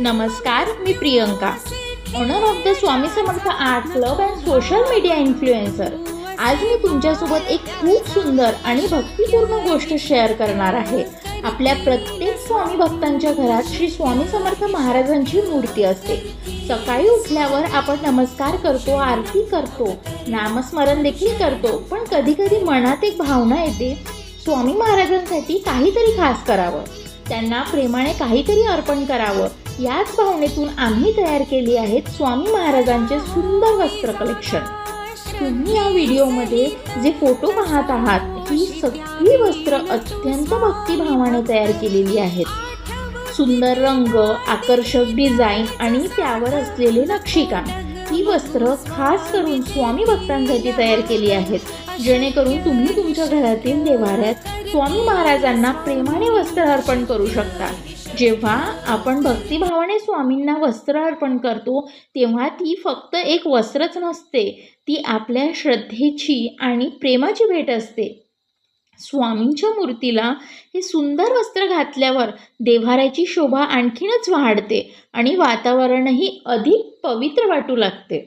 नमस्कार, मी Priyanka, owner of the Swami Samarth art club and social media influencer. आज मी तुमच्यासोबत एक खूप सुंदर आणि भक्तिपूर्ण गोष्ट शेअर करणार आहे। आपल्या प्रत्येक स्वामी भक्तांच्या घरात श्री स्वामी समर्थ महाराजांची मूर्ती असते। सकाळी उठल्यावर आपण नमस्कार करतो, आरती करतो, नामस्मरण देखील करतो, पण कधी कधी मनात एक भावना येते, स्वामी महाराजांसाठी काहीतरी खास करावं, त्यांना प्रेमाने काहीतरी अर्पण करावं। याच भावनेतून आम्ही तयार केली आहेत स्वामी महाराजांचे सुंदर वस्त्र कलेक्शन। तुम्ही या व्हिडिओमध्ये जे फोटो पाहत आहात ही सगळी वस्त्र अत्यंत भक्तिभावाने तयार केलेली आहेत। सुंदर रंग, आकर्षक डिझाईन आणि त्यावर असलेले नक्षीकाम, ही वस्त्र खास करून स्वामी भक्तांसाठी तयार केली आहेत, जेणेकरून तुम्ही तुमच्या घरातील देवाऱ्यात स्वामी महाराजांना प्रेमाने वस्त्र अर्पण करू शकता। जेव्हा आपण भक्तिभावाने स्वामींना वस्त्र अर्पण करतो तेव्हा ती फक्त एक वस्त्रच नसते, ती आपल्या श्रद्धेची आणि प्रेमाची भेट असते। स्वामींच्या मूर्तीला हे सुंदर वस्त्र घातल्यावर देव्हाऱ्याची शोभा आणखीनच वाढते आणि वातावरणही अधिक पवित्र वाटू लागते।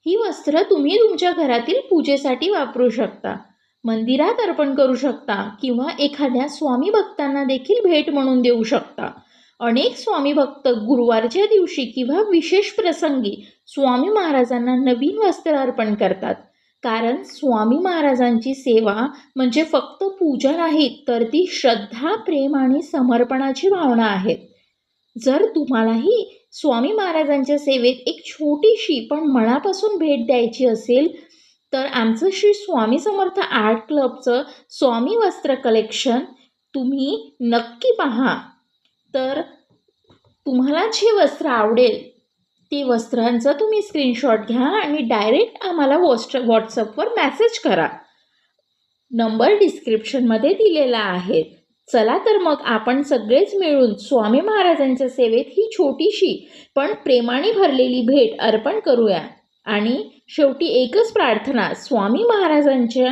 ही वस्त्र तुम्ही तुमच्या घरातील पूजेसाठी वापरू शकता, मंदिरात अर्पण करू शकता किंवा एखाद्या स्वामी भक्तांना देखील भेट म्हणून देऊ शकता। अनेक स्वामी भक्त गुरुवारच्या दिवशी किंवा विशेष प्रसंगी स्वामी महाराजांना नवीन वस्त्र अर्पण करतात, कारण स्वामी महाराजांची सेवा म्हणजे फक्त पूजा नाही, तर ती श्रद्धा, प्रेम आणि समर्पणाची भावना आहे। जर तुम्हालाही स्वामी महाराजांच्या सेवेत एक छोटीशी पण मनापासून भेट द्यायची असेल तर आमचं श्री स्वामी समर्थ आर्ट क्लबचं स्वामी वस्त्र कलेक्शन तुम्ही नक्की पहा। तर तुम्हाला जे वस्त्र आवडेल ते वस्त्रांचा तुम्ही स्क्रीनशॉट घ्या आणि डायरेक्ट आम्हाला व्हॉट्सअपवर मेसेज करा। नंबर डिस्क्रिप्शनमध्ये दिलेला आहे। चला तर मग आपण सगळेच मिळून स्वामी महाराजांच्या सेवेत ही छोटीशी पण प्रेमाने भरलेली भेट अर्पण करूया। आणि शेवटी एकच प्रार्थना, स्वामी महाराजांच्या